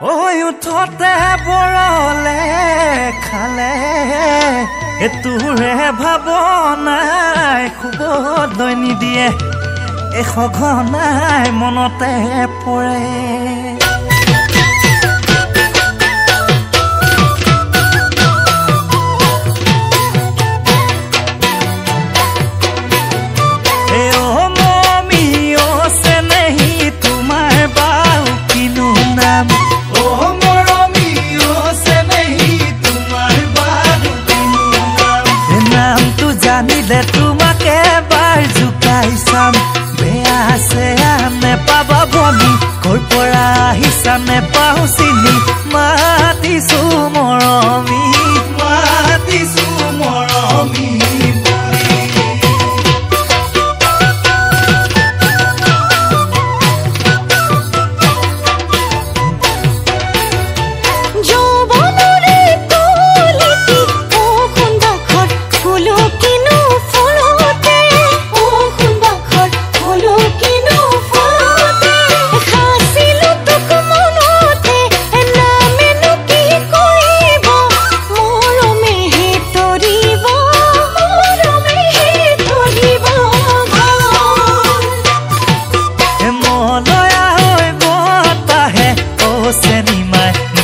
Oi utote borole khale eture bhabonai khubo doini die ekhoghnai monote pore তোমাকে বাৰ জুকাই চাম বেয়া আছে আনে পাবা ভনি কৰ পৰা আহিছানে পাউচিনি মাতিছো মৰমি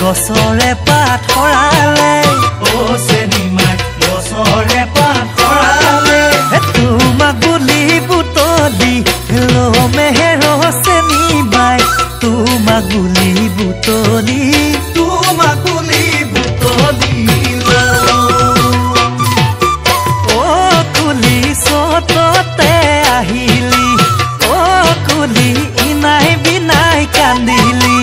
গছৰে পাত সৰালে ও চেনিমাই গছৰে পাত সৰালে তোমাক বুলি বুটলি লো মেহেৰ চেনিমাই তোমাক বুলি বুটলি ও কুলি সততে আহিলি ও কুলি ইনাই বিনাই কান্দিলি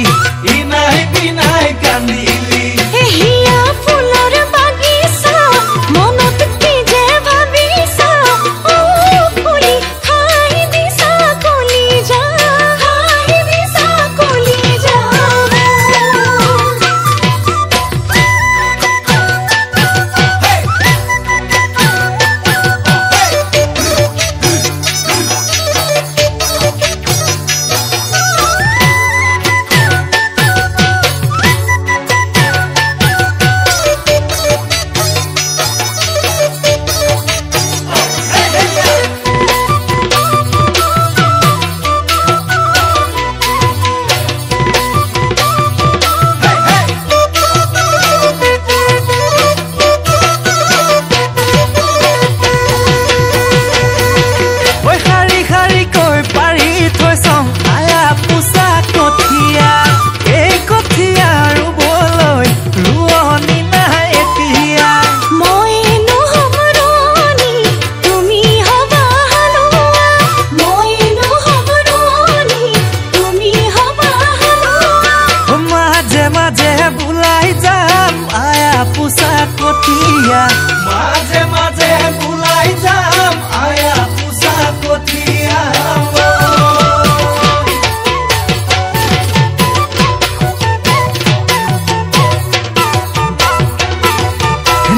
মাঝে মাঝে বুলাই যাম আয়া পুষা কঠিয়া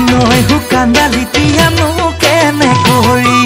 নৈ শুকান ডালি তিয়ানো কেনে কৰি